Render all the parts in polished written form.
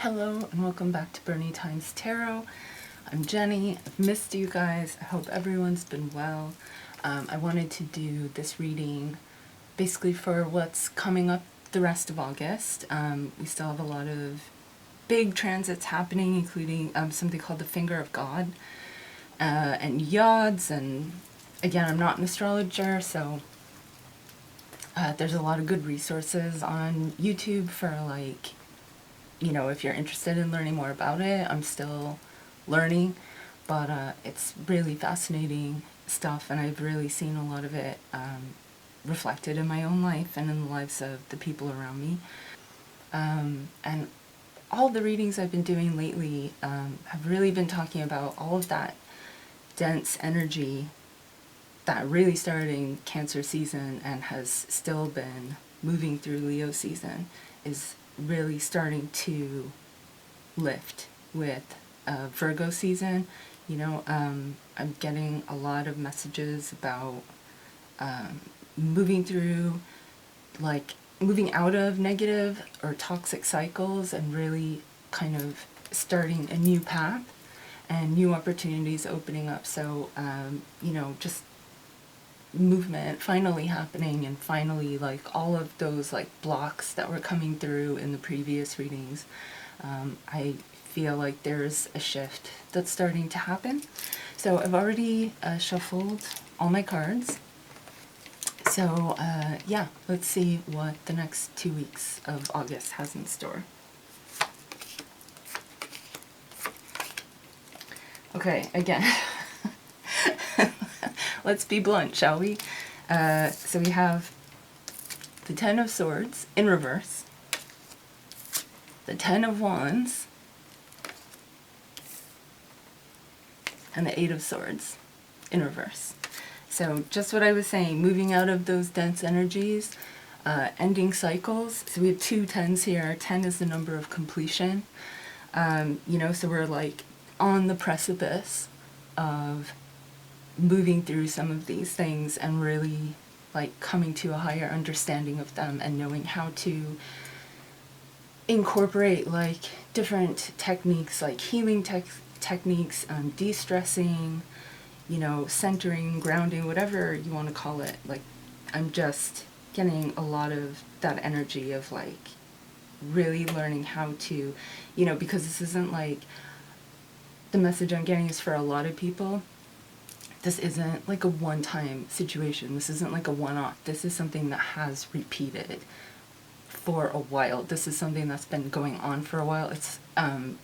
Hello and welcome back to Bernie Times Tarot. I'm Jenny. I've missed you guys. I hope everyone's been well. I wanted to do this reading basically for what's coming up the rest of August. We still have a lot of big transits happening, including something called the Finger of God and Yods. And again, I'm not an astrologer, so there's a lot of good resources on YouTube for if you're interested in learning more about it. I'm still learning, but it's really fascinating stuff, and I've really seen a lot of it reflected in my own life and in the lives of the people around me. And all the readings I've been doing lately have really been talking about all of that dense energy that really started in Cancer season and has still been moving through Leo season, is really starting to lift with Virgo season. I'm getting a lot of messages about moving out of negative or toxic cycles and really kind of starting a new path and new opportunities opening up. So, just movement finally happening, and finally all of those blocks that were coming through in the previous readings, I feel like there's a shift that's starting to happen. So I've already shuffled all my cards. So yeah, let's see what the next 2 weeks of August has in store. Okay, again, let's be blunt, shall we? So we have the Ten of Swords in reverse, the Ten of Wands, and the Eight of Swords in reverse. So just what I was saying, moving out of those dense energies, ending cycles. So we have two tens here. 10 is the number of completion. So we're on the precipice of moving through some of these things and really coming to a higher understanding of them and knowing how to incorporate different techniques, like healing techniques, de-stressing, centering, grounding, whatever you want to call it. I'm just getting a lot of that energy of really learning how to, because this isn't the message I'm getting is for a lot of people. This isn't a one-time situation. This isn't a one-off. This is something that has repeated for a while. This is something that's been going on for a while. It's and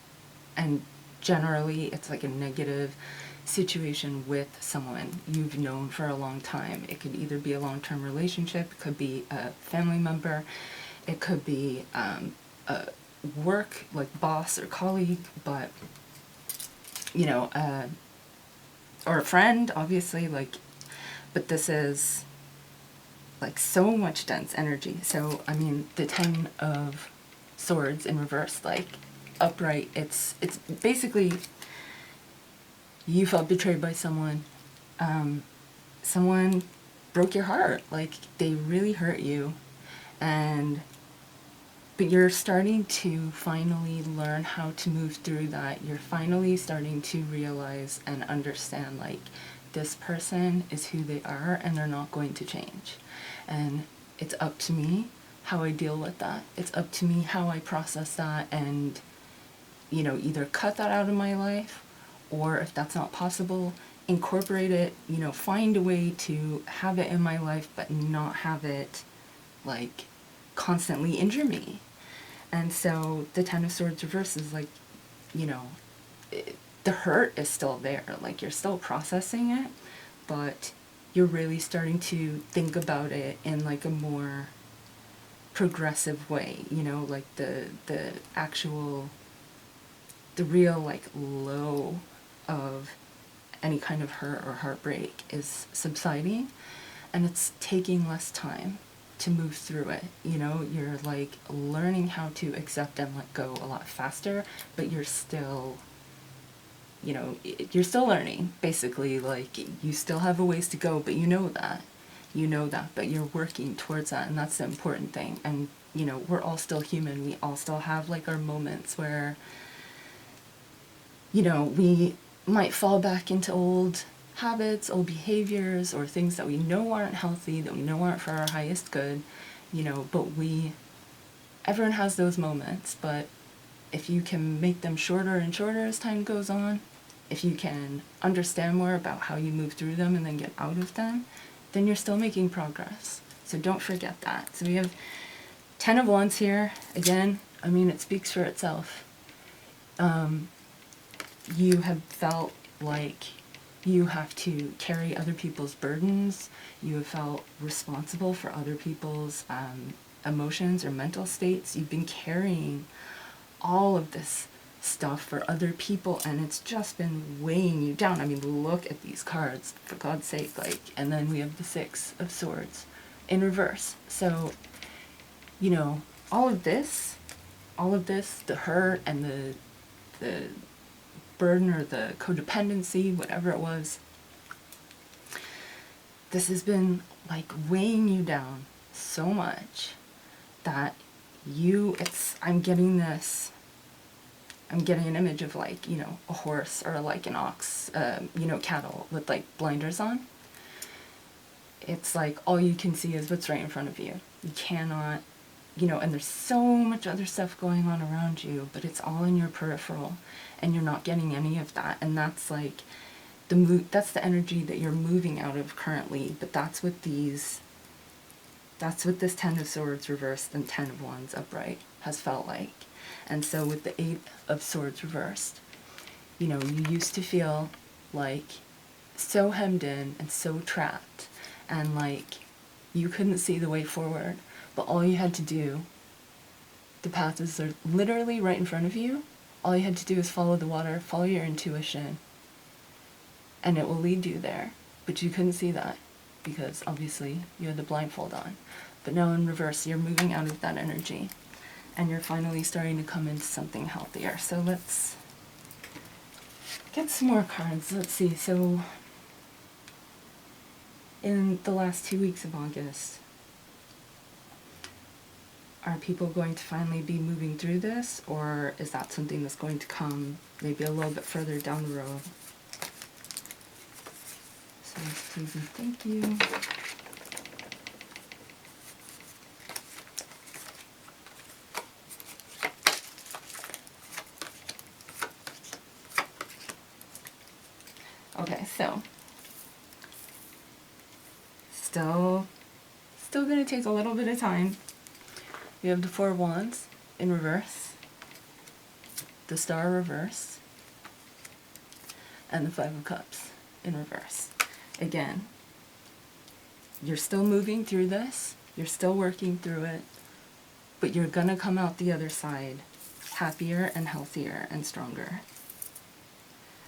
generally it's a negative situation with someone you've known for a long time. It could either be a long-term relationship, it could be a family member, it could be a work boss or colleague, but or a friend, obviously, but this is so much dense energy. So I mean, the Ten of Swords in reverse, upright, it's basically you felt betrayed by someone. Someone broke your heart, they really hurt you, but you're starting to finally learn how to move through that. You're finally starting to realize and understand this person is who they are and they're not going to change. And it's up to me how I deal with that. It's up to me how I process that and, either cut that out of my life, or if that's not possible, incorporate it, find a way to have it in my life but not have it constantly injure me. And so the Ten of Swords reverse is the hurt is still there, you're still processing it, but you're really starting to think about it in a more progressive way, the real low of any kind of hurt or heartbreak is subsiding, and it's taking less time to move through it. You're learning how to accept and let go a lot faster, but you're still you're still learning, basically. You still have a ways to go, but you know that, but you're working towards that, and that's the important thing. And you know, we're all still human. We all still have like our moments where, you know, we might fall back into old habits, old behaviors, or things that we know aren't healthy, that we know aren't for our highest good, you know, but everyone has those moments, but if you can make them shorter and shorter as time goes on, if you can understand more about how you move through them and then get out of them, then you're still making progress. So don't forget that. So we have 10 of Wands here. Again, I mean, it speaks for itself. You have felt like you have to carry other people's burdens. You have felt responsible for other people's emotions or mental states. You've been carrying all of this stuff for other people, and it's just been weighing you down. I mean, look at these cards, for God's sake. Like, and then we have the Six of Swords in reverse. So, you know, all of this, the hurt and the burden or the codependency, whatever it was, this has been like weighing you down so much that I'm getting an image of like, you know, a horse or like an ox, you know, cattle with like blinders on. It's like all you can see is what's right in front of you. You cannot, you know, and there's so much other stuff going on around you, but it's all in your peripheral and you're not getting any of that. And that's like that's the energy that you're moving out of currently, but that's what this Ten of Swords reversed and 10 of Wands upright has felt like. And so with the 8 of Swords reversed, you know, you used to feel like so hemmed in and so trapped and like you couldn't see the way forward, but all you had to do, the paths are literally right in front of you. All you had to do is follow the water, follow your intuition, and it will lead you there. But you couldn't see that because obviously you had the blindfold on. But now in reverse, you're moving out of that energy and you're finally starting to come into something healthier. So let's get some more cards. Let's see. So in the last 2 weeks of August, are people going to finally be moving through this, or is that something that's going to come maybe a little bit further down the road? So please and thank you. Okay, so still going to take a little bit of time. We have the Four of Wands in reverse, the Star reverse, and the Five of Cups in reverse. Again, you're still moving through this, you're still working through it, but you're gonna come out the other side happier and healthier and stronger.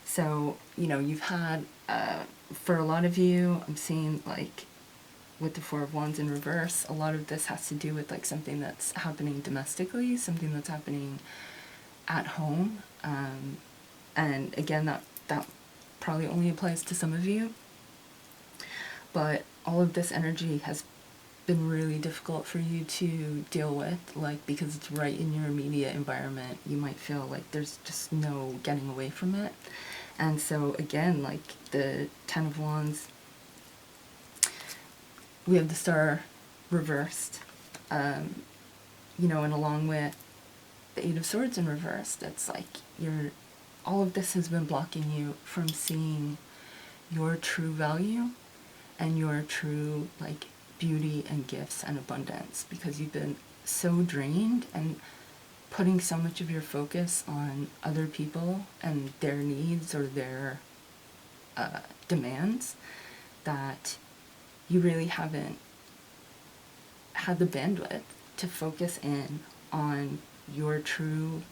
So, you know, you've had, for a lot of you, I'm seeing like with the Four of Wands in reverse, a lot of this has to do with like something that's happening domestically, something that's happening at home. And again, that probably only applies to some of you. But all of this energy has been really difficult for you to deal with, like because it's right in your immediate environment. You might feel like there's just no getting away from it. And so again, like the Ten of Wands, we have the Star reversed, you know, and along with the Eight of Swords in reversed, it's like all of this has been blocking you from seeing your true value and your true like beauty and gifts and abundance, because you've been so drained and putting so much of your focus on other people and their needs or their demands that you really haven't had the bandwidth to focus in on your true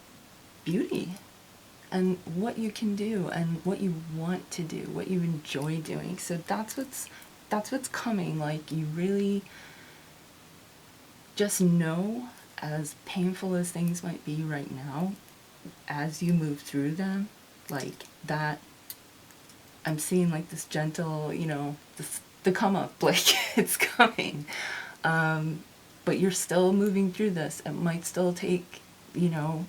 beauty and what you can do and what you want to do, what you enjoy doing. So that's what's coming. Like, you really just know, as painful as things might be right now, as you move through them, like that, I'm seeing like this gentle, you know, the come up, like it's coming. but you're still moving through this. It might still take, you know,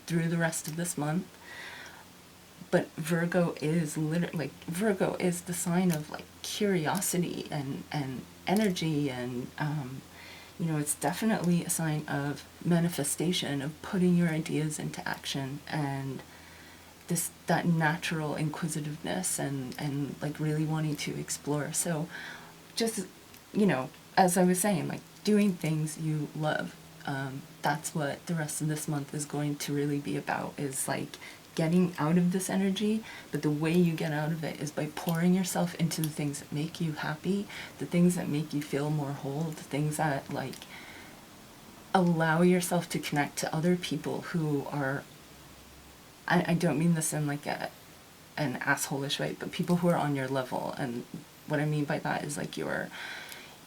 through the rest of this month. But Virgo is literally, like, Virgo is the sign of, like, curiosity and energy, and, you know, it's definitely a sign of manifestation, of putting your ideas into action, and that natural inquisitiveness and like really wanting to explore. So just, you know, as I was saying, like, doing things you love. That's what the rest of this month is going to really be about, is like getting out of this energy. But the way you get out of it is by pouring yourself into the things that make you happy, the things that make you feel more whole, the things that, like, allow yourself to connect to other people who are, I don't mean this in like an asshole-ish way, but people who are on your level. And what I mean by that is like your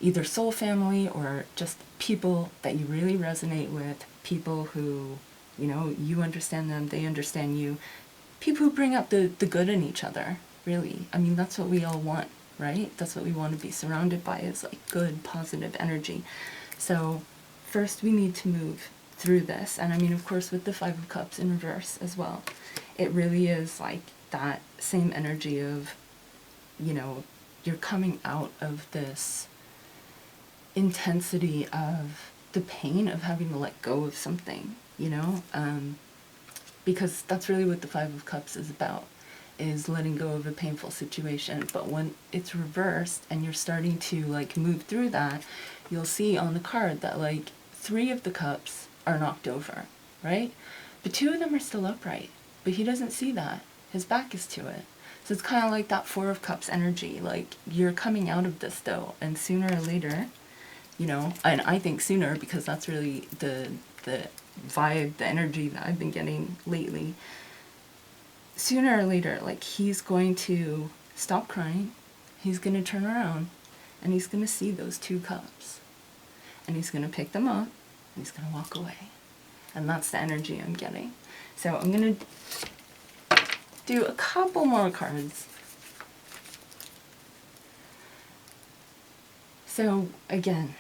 either soul family or just people that you really resonate with, people who, you know, you understand them, they understand you, people who bring out the good in each other, really. I mean, that's what we all want, right? That's what we want to be surrounded by, is like good, positive energy. So first we need to move through this. And I mean, of course, with the Five of Cups in reverse as well, it really is like that same energy of, you know, you're coming out of this intensity of the pain of having to let go of something, you know, because that's really what the Five of Cups is about, is letting go of a painful situation. But when it's reversed and you're starting to like move through that, you'll see on the card that like 3 of the cups are knocked over, right? But 2 of them are still upright, but he doesn't see that. His back is to it. So it's kind of like that 4 of Cups energy. Like, you're coming out of this though, and sooner or later, you know, and I think sooner, because that's really the vibe, the energy that I've been getting lately. Sooner or later, like, he's going to stop crying, he's going to turn around, and he's going to see those 2 cups. And he's going to pick them up, and he's going to walk away. And that's the energy I'm getting. So I'm going to do a couple more cards. So again,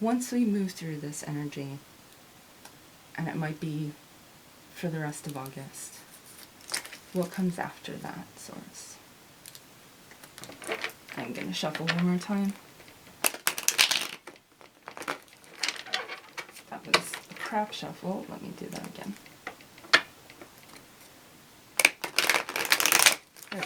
once we move through this energy, and it might be for the rest of August, what comes after that, Source? I'm going to shuffle one more time. That was a crap shuffle. Let me do that again. There we go.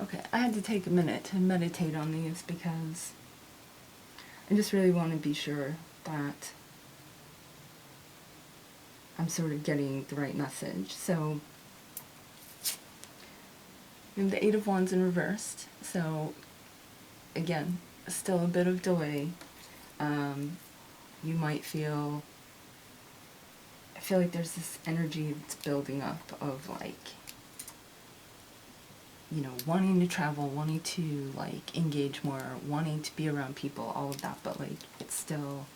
Okay, I had to take a minute to meditate on these because I just really want to be sure that I'm sort of getting the right message. So, we have the Eight of Wands in reversed. So, again, still a bit of delay. You might feel, I feel like there's this energy that's building up of like, you know, wanting to travel, wanting to like engage more, wanting to be around people, all of that, but like it's still,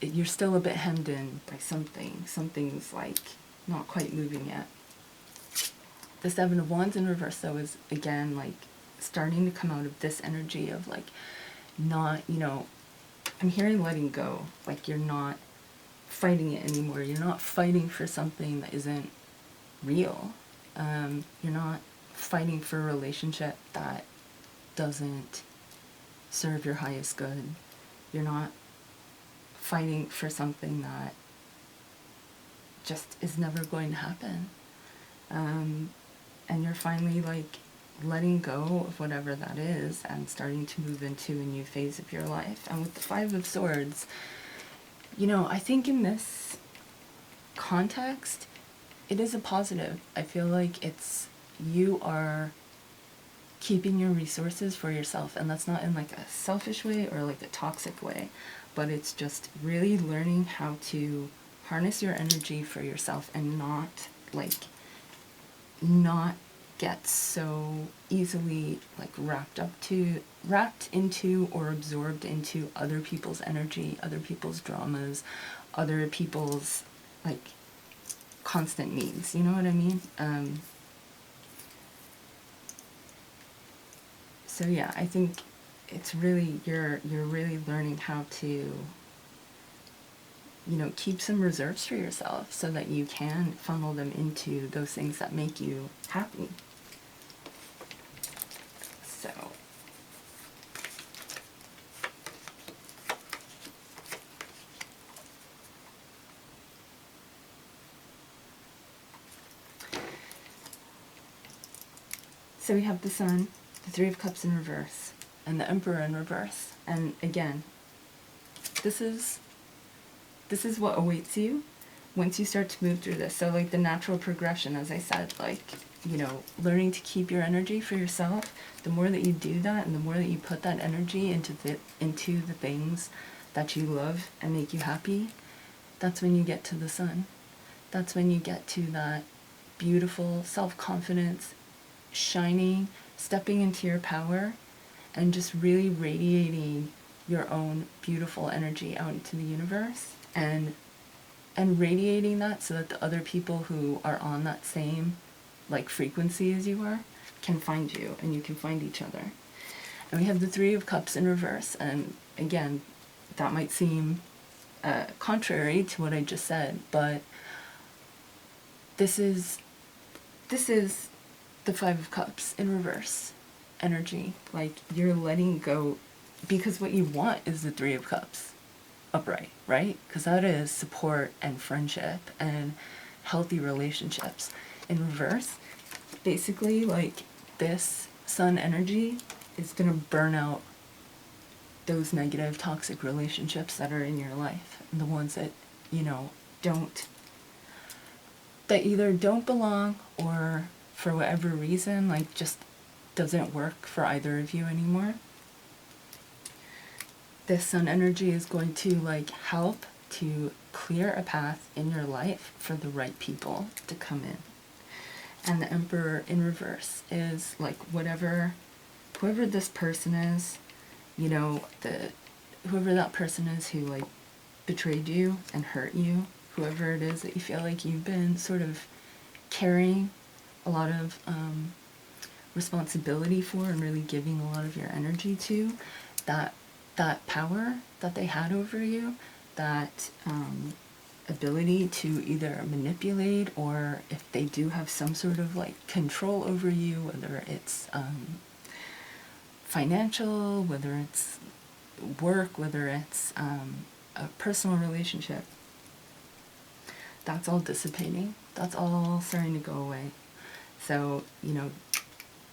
you're still a bit hemmed in by something. Something's like not quite moving yet. The Seven of Wands in reverse though is again like starting to come out of this energy of like not, you know, I'm hearing letting go, like you're not fighting it anymore. You're not fighting for something that isn't real. You're not fighting for a relationship that doesn't serve your highest good. You're not fighting for something that just is never going to happen. And you're finally like letting go of whatever that is and starting to move into a new phase of your life. And with the Five of Swords, you know, I think in this context, it is a positive. I feel like it's, you are keeping your resources for yourself. And that's not in like a selfish way or like a toxic way, but it's just really learning how to harness your energy for yourself and not get so easily like wrapped into or absorbed into other people's energy, other people's dramas, other people's like constant needs. You know what I mean? So yeah, I think it's really you're really learning how to, you know, keep some reserves for yourself so that you can funnel them into those things that make you happy. So we have the Sun, the Three of Cups in reverse, and the Emperor in reverse. And again, this is what awaits you once you start to move through this. So like the natural progression, as I said, like, you know, learning to keep your energy for yourself, the more that you do that and the more that you put that energy into the things that you love and make you happy, that's when you get to the Sun. That's when you get to that beautiful self-confidence, shining, stepping into your power, and just really radiating your own beautiful energy out into the universe, and radiating that so that the other people who are on that same like frequency as you are can find you and you can find each other. And we have the Three of Cups in reverse, and again, that might seem contrary to what I just said, but this is the Five of Cups in reverse energy. Like, you're letting go, because what you want is the Three of Cups upright, right? Because that is support and friendship and healthy relationships. In reverse, basically, like, this Sun energy is going to burn out those negative, toxic relationships that are in your life, and the ones that, you know, that either don't belong or for whatever reason, like, just doesn't work for either of you anymore. This Sun energy is going to like help to clear a path in your life for the right people to come in. And the Emperor in reverse is like whoever this person is, you know, whoever that person is who like betrayed you and hurt you, whoever it is that you feel like you've been sort of carrying a lot of responsibility for and really giving a lot of your energy to, that power that they had over you, that ability to either manipulate, or if they do have some sort of like control over you, whether it's financial, whether it's work, whether it's a personal relationship, that's all dissipating. That's all starting to go away. So, you know,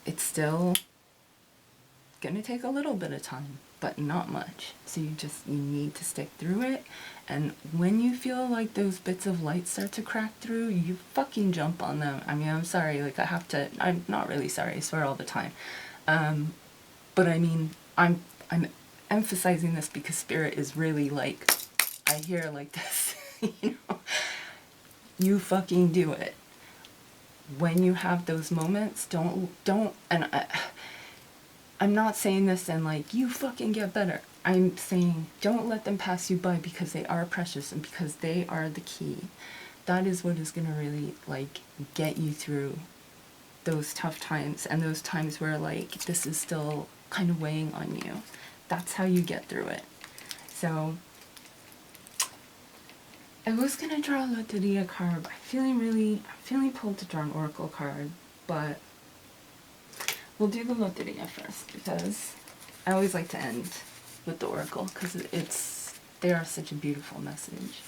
it's still going to take a little bit of time, but not much. So you need to stick through it. And when you feel like those bits of light start to crack through, you fucking jump on them. I mean, I'm sorry, like I'm not really sorry, I swear all the time. But I mean, I'm emphasizing this because Spirit is really like, I hear like this, you know, you fucking do it. When you have those moments, don't, and I'm not saying this and like, you fucking get better. I'm saying don't let them pass you by, because they are precious and because they are the key. That is what is going to really like get you through those tough times, and those times where like this is still kind of weighing on you. That's how you get through it. So I was going to draw a Loteria card, but I'm feeling pulled to draw an Oracle card, but we'll do the Loteria first, because I always like to end with the Oracle, because they are such a beautiful message.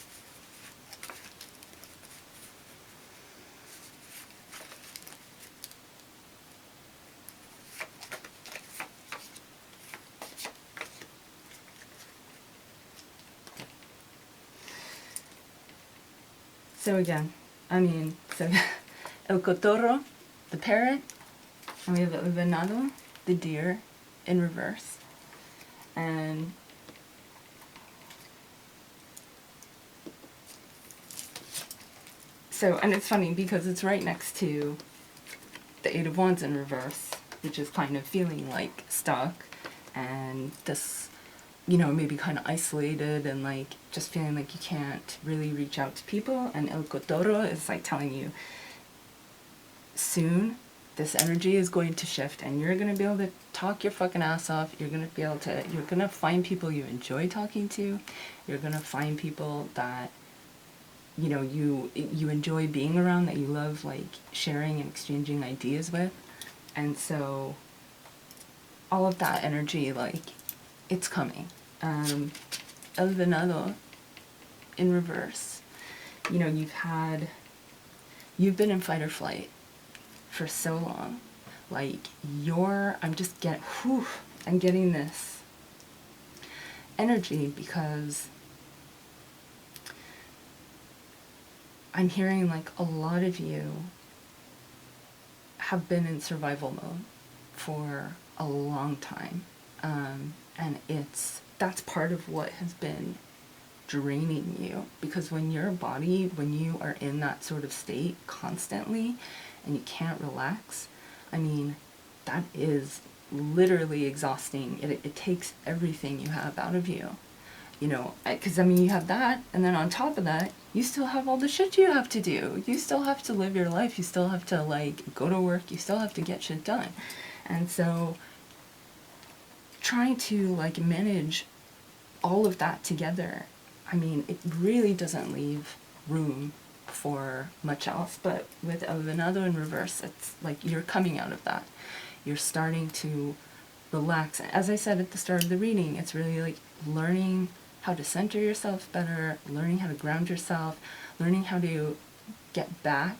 So again, El Cotorro, the parrot, and we have El Venado, the Deer in reverse. And so, and it's funny because it's right next to the Eight of Wands in reverse, which is kind of feeling like stuck and this, you know, maybe kind of isolated and like just feeling like you can't really reach out to people. And El Kotoro is like telling you soon this energy is going to shift and you're going to be able to talk your fucking ass off. You're going to be able to, you're going to find people you enjoy talking to. You're going to find people that, you know, you enjoy being around, that you love like sharing and exchanging ideas with. And so all of that energy, like, it's coming. El Venado in reverse, you know, you've been in fight or flight for so long. Like, I'm getting this energy because I'm hearing like a lot of you have been in survival mode for a long time. And that's part of what has been draining you, because when you are in that sort of state constantly and you can't relax, I mean, that is literally exhausting. It takes everything you have out of you, you know, because I mean, you have that, and then on top of that, you still have all the shit you have to do. You still have to live your life. You still have to like go to work. You still have to get shit done. And so trying to like manage all of that together, I mean, it really doesn't leave room for much else. But with El Venado in reverse, it's like you're coming out of that. You're starting to relax. As I said at the start of the reading, it's really like learning how to center yourself better, learning how to ground yourself, learning how to get back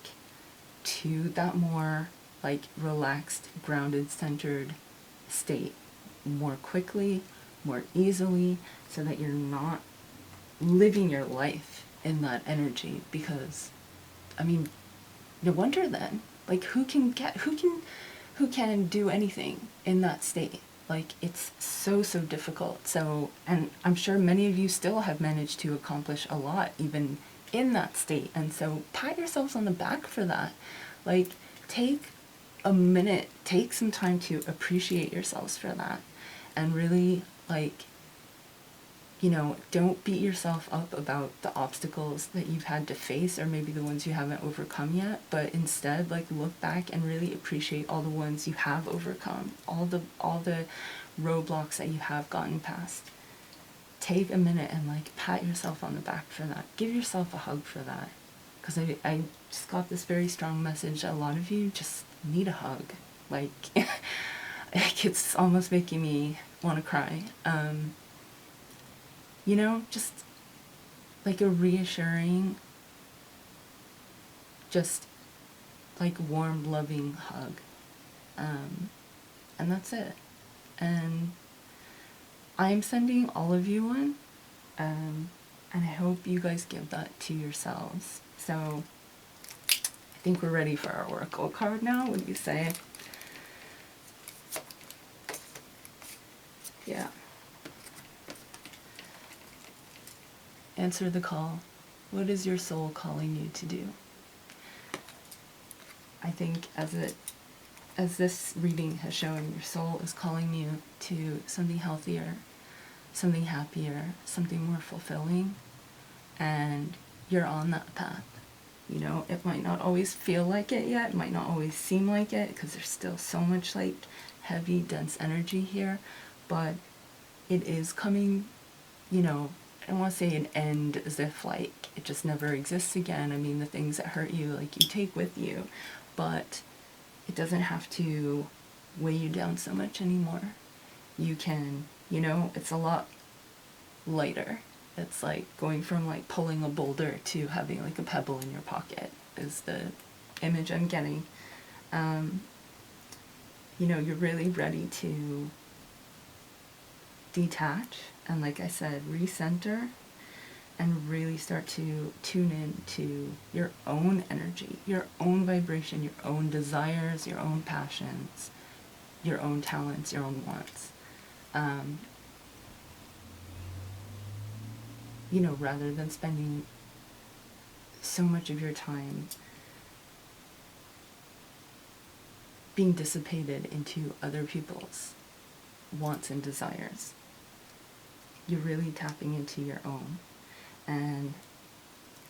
to that more like relaxed, grounded, centered state more quickly, more easily, so that you're not living your life in that energy. Because, I mean, no wonder then, like who can do anything in that state? Like, it's so difficult. So, and I'm sure many of you still have managed to accomplish a lot even in that state. And so pat yourselves on the back for that. Like, take a minute, take some time to appreciate yourselves for that. And really, like, you know, don't beat yourself up about the obstacles that you've had to face, or maybe the ones you haven't overcome yet, but instead, like, look back and really appreciate all the ones you have overcome, all the roadblocks that you have gotten past. Take a minute and like pat yourself on the back for that. Give yourself a hug for that. Because I just got this very strong message. A lot of you just need a hug. Like, it's almost making me want to cry. You know, just like a reassuring, just like warm, loving hug. And that's it. And I'm sending all of you one. And I hope you guys give that to yourselves. So I think we're ready for our Oracle card now. What do you say? Yeah. Answer the call. What is your soul calling you to do? I think as this reading has shown, your soul is calling you to something healthier, something happier, something more fulfilling, and you're on that path. You know, it might not always feel like it yet, it might not always seem like it, because there's still so much like heavy, dense energy here, but it is coming, you know, I don't want to say an end as if like it just never exists again. I mean, the things that hurt you, like, you take with you, but it doesn't have to weigh you down so much anymore. You can, you know, it's a lot lighter. It's like going from like pulling a boulder to having like a pebble in your pocket is the image I'm getting. You know, you're really ready to detach and, like I said, recenter and really start to tune in to your own energy, your own vibration, your own desires, your own passions, your own talents, your own wants. You know, rather than spending so much of your time being dissipated into other people's wants and desires. You're really tapping into your own. And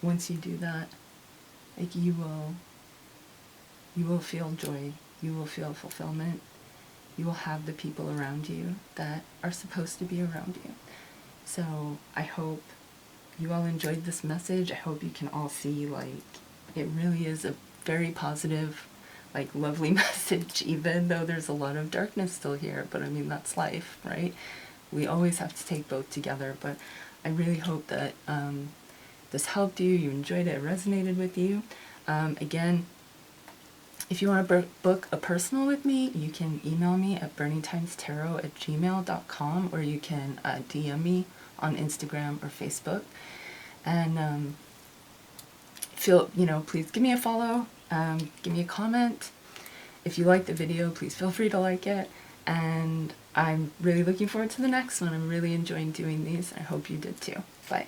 once you do that, like, you will feel joy, you will feel fulfillment, you will have the people around you that are supposed to be around you. So I hope you all enjoyed this message. I hope you can all see, like, it really is a very positive, like, lovely message, even though there's a lot of darkness still here. But I mean, that's life, right? We always have to take both together. But I really hope that this helped you, you enjoyed it, it resonated with you. Again, if you want to book a personal with me, you can email me at burnytimestarot@gmail.com, or you can DM me on Instagram or Facebook. And please give me a follow, give me a comment. If you like the video, please feel free to like it. And I'm really looking forward to the next one. I'm really enjoying doing these. I hope you did too. Bye.